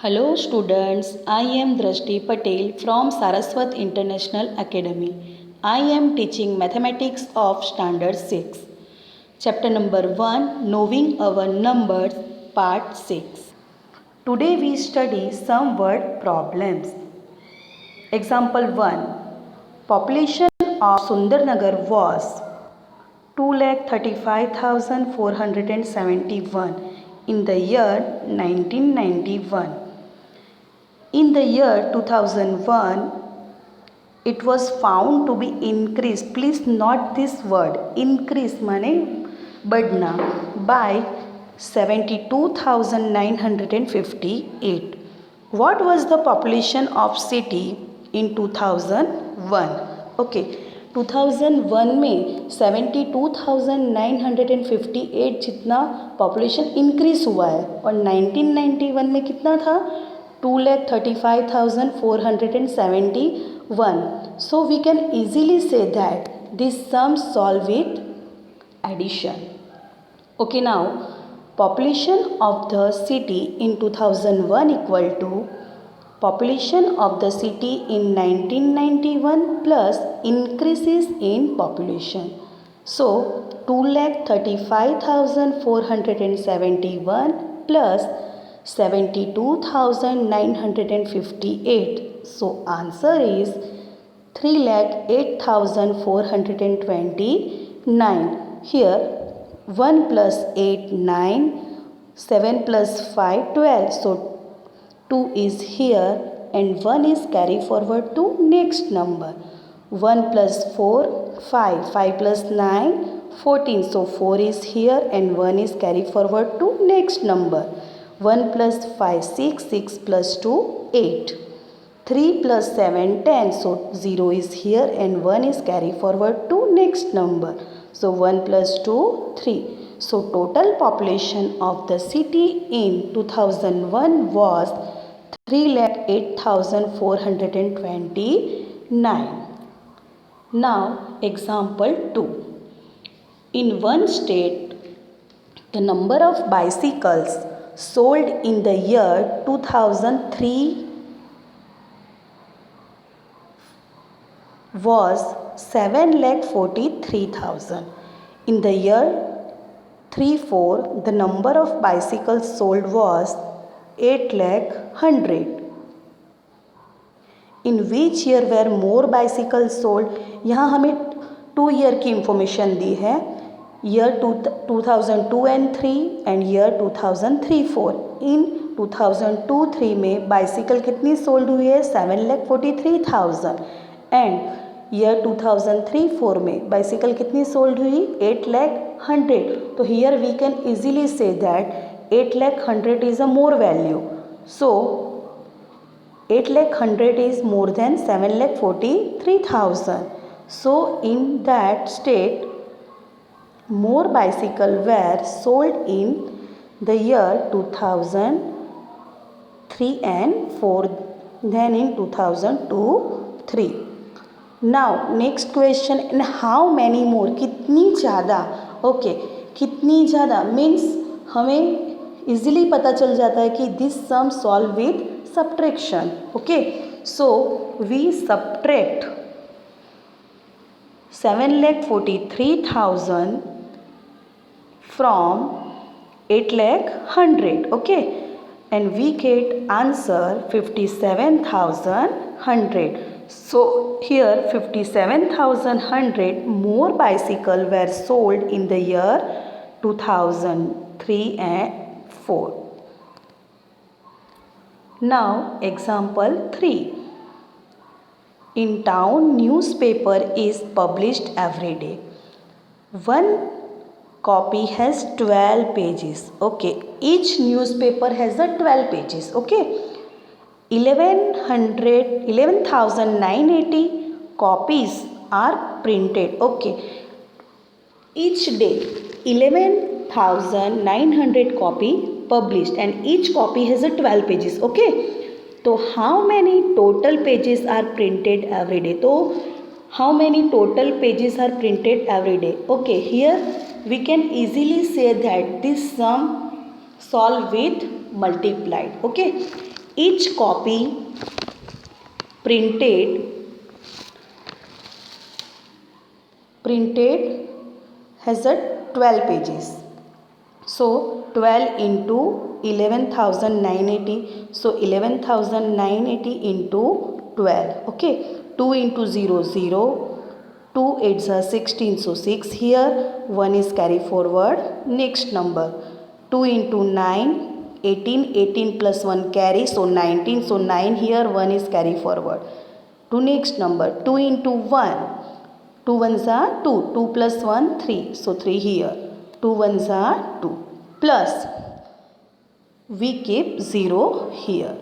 Hello students, I am Drashti Patel from Saraswat International Academy. I am teaching Mathematics of Standard 6. Chapter number 1, Knowing Our Numbers, Part 6. Today we study some word problems. Example 1. Population of Sundarnagar was 2,35,471 in the year 1991. In the year 2001, it was found to be increased. Please note this word, increase माने बढ़ना, by 72,958. What was the population of city in 2001? Okay, 2001 में 72,958 जितना population increase हुआ है और 1991 में कितना था 2,35,471. So we can easily say that this sum solve with addition. Okay, now population of the city in 2001 equal to population of the city in 1991 plus increases in population. So 2,35,471 plus 72,958. So answer is 3,08,429. Here 1 plus 8 9, 7 plus 5 12. So 2 is here and 1 is carry forward to next number. 1 plus 4 5, 5 plus 9 14. So 4 is here and 1 is carry forward to next number. 1 plus 5 6, 6 plus 2 8. 3 plus 7 10. So 0 is here and 1 is carry forward to next number. So 1 plus 2 3. So total population of the city in 2001 was 3,08,429. Now example 2. In one state, the number of bicycles sold in the year 2003 was 7,43,000. In the year 34, the number of bicycles sold was 8,100,000. In which year were more bicycles sold? यहाँ हमें 2 year की information दी है, year 2002 and 3 and year 2003-4. In 2002-3 में bicycle कितनी sold हुई है 7,43,000 and year 2003-4 में bicycle कितनी sold हुई 8,100,000. तो here we can easily say that 8,100,000 is a more value. So 8,100,000 is more than 7,43,000. So in that state, more bicycles were sold in the year 2003 and 4 than in 2002-3. Now next question, and how many more? कितनी ज़्यादा? Okay, कितनी ज़्यादा means हमें easily पता चल जाता है कि this sum solve with subtraction. Okay, so we subtract 7,43,000 from 8,100,000. Okay, and we get answer 57,100. So here 57,100 more bicycles were sold in the year 2003 and 4. Now example 3. In town, newspaper is published every day. One copy has 12 pages. Okay, each newspaper has a 12 pages. Okay, 11,980 copies are printed. Okay, each day 11,900 copy published and each copy has a 12 pages. Okay, so how many total pages are printed every day? So how many total pages are printed every day? Okay, here we can easily say that this sum solve with multiplied. Okay, Each copy printed has a 12 pages. So 12 into 11,980. So 11,980 into 12. Okay. 2 into 0, 0. 2 8s are 16. So 6 here. 1 is carry forward. Next number. 2 into 9. 18. 18 plus 1 carry. So 19. So 9 here. 1 is carry forward. To next number. 2 into 1. 2 ones are 2. 2 plus 1 3. So 3 here. 2 ones are 2. Plus we keep 0 here.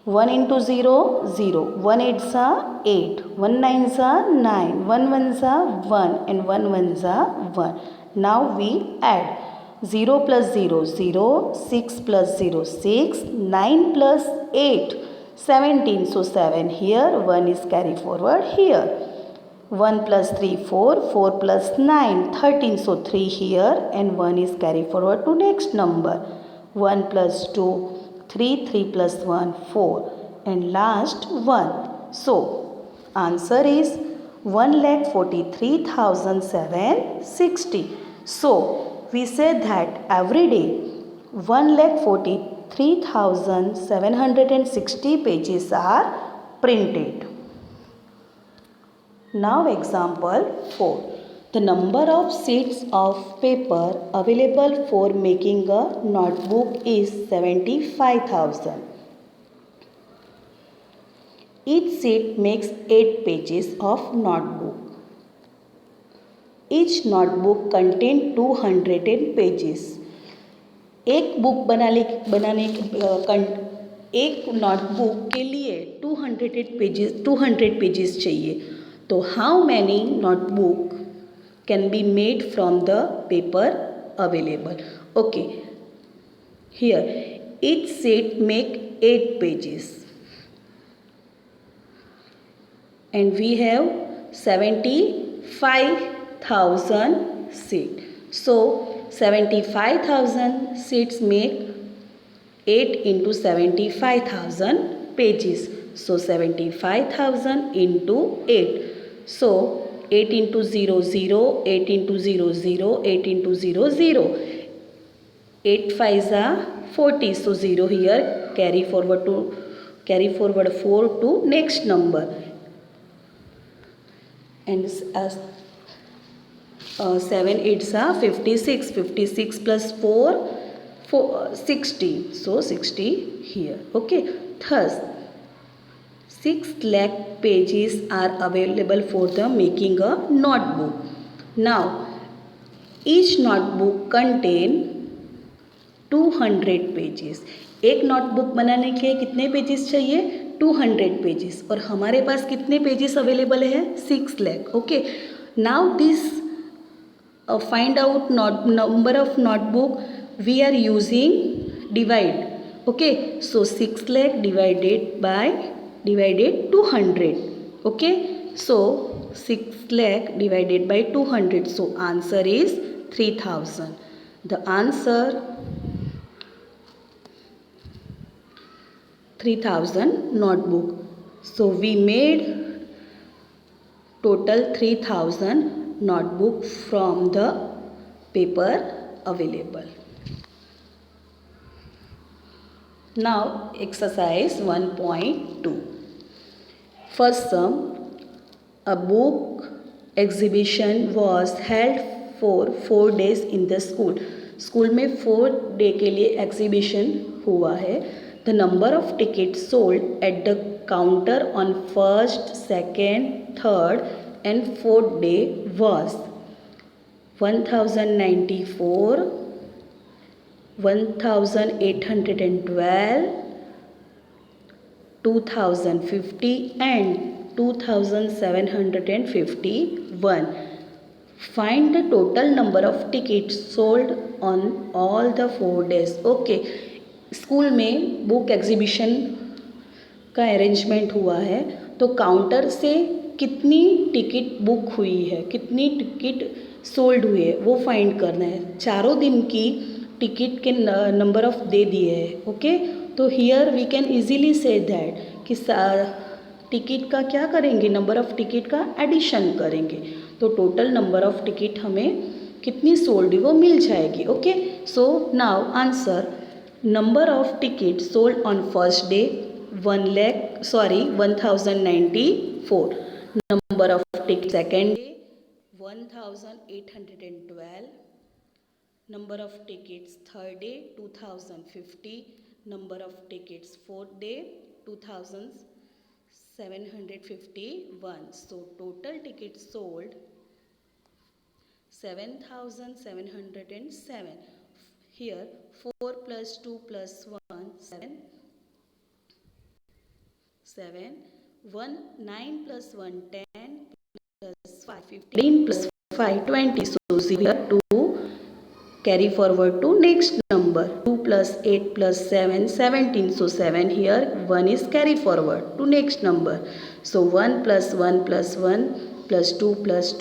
1 into 0, 0. 1 8s are 8. 1 9s are 9. 1 1s are 1 and 1 1s are 1. Now we add 0 plus 0, 0. 6 plus 0, 6. 9 plus 8, 17. So 7 here. 1 is carry forward here. 1 plus 3, 4. 4 plus 9, 13. So 3 here and 1 is carry forward to next number. 1 plus 2, 3. 3 plus 1, 4. And last 1. So answer is 1,43,760. So we say that every day 1,43,760 pages are printed. Now example 4. The number of sheets of paper available for making a notebook is 75,000. Each sheet makes 8 pages of notebook. Each notebook contains 200 pages. एक book एक notebook के लिए 200 pages चाहिए. तो how many notebook can be made from the paper available? Okay. Here each sheet make 8 pages. And we have 75,000 sheets. So 75,000 sheets make 8 into 75,000 pages. So 75,000 into 8. So 8 into 0, 0. 8 into 0, 0. 8 into 0, 0. 8 5s are 40. So 0 here. Carry forward 4 to next number. And 7 8s are 56. 56 plus 4, 60. So 60 here. Okay. Thus 6 lakh pages are available for the making a notebook. Now each notebook contain 200 pages. एक notebook बनाने के कितने pages चाहिए? 200 pages. और हमारे पास कितने pages available है? 6 lakh. Okay. Now this find out number of notebook we are using divide. Okay. So 6 lakh divided 200. Okay. So 6 lakh divided by 200. So answer is 3,000. The answer 3,000 notebook. So we made total 3,000 notebook from the paper available. Now exercise 1.2. First sum. A book exhibition was held for 4 days in the school. School में 4 day के लिए exhibition हुआ है. The number of tickets sold at the counter on first, second, third and fourth day was 1,094, 1,812, 2,050 and 2,751. Find the total number of tickets sold on all the 4 days. Okay. School में book exhibition का arrangement हुआ है. तो counter से कितनी ticket book हुई है, कितनी टिकट सोल्ड हुई है, वो फाइंड करना है. चारों दिन की टिकट के नंबर ऑफ दे दिए हैं. ओके. तो here we can easily see that कि टिकट का क्या करेंगे, नंबर ऑफ टिकट का एडिशन करेंगे, तो टोटल नंबर ऑफ टिकट हमें कितनी सोल्ड वो मिल जाएगी. Okay, so now answer number of ticket sold on first day 1094. Number of tickets second day 1812. Number of tickets third day 2050. Number of tickets fourth day 2751. So total tickets sold 7707. Here 4 plus 2 plus 1 7 1 9 plus 1 10 plus 5 15 plus 5 20. So here 2 carry forward to next number. 2 plus 8 plus 7 17. So 7 here, 1 is carry forward to next number. So 1 plus 1 plus 1 plus 2 plus 2,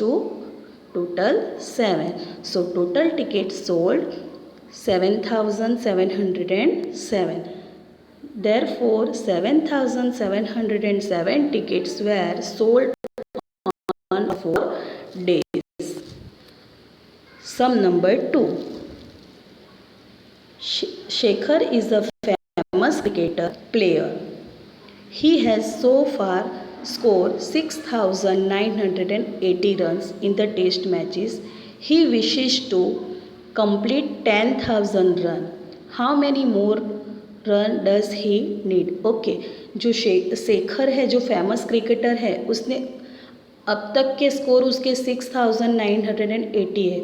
total 7. So total tickets sold 7707. Therefore 7707 tickets were sold on 4 days. Sum number 2. Shekhar is a famous cricketer player. He has so far scored 6,980 runs in the test matches. He wishes to complete 10,000 runs. How many more run does he need? Okay, जो शेखर है, जो famous cricketer है, उसने अब तक के score उसके 6,980 है,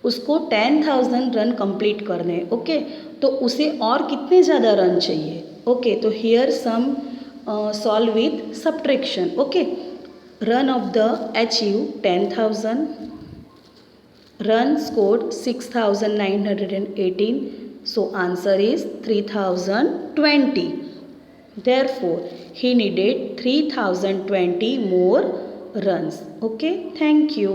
उसको 10,000 रन कंप्लीट करने हैं. ओके, तो उसे और कितने ज़्यादा रन चाहिए? ओके, तो here some solve with subtraction. Okay, run of the achieve 10,000, run scored 6,918. So answer is 3020. Therefore he needed 3020 more runs. Okay, thank you.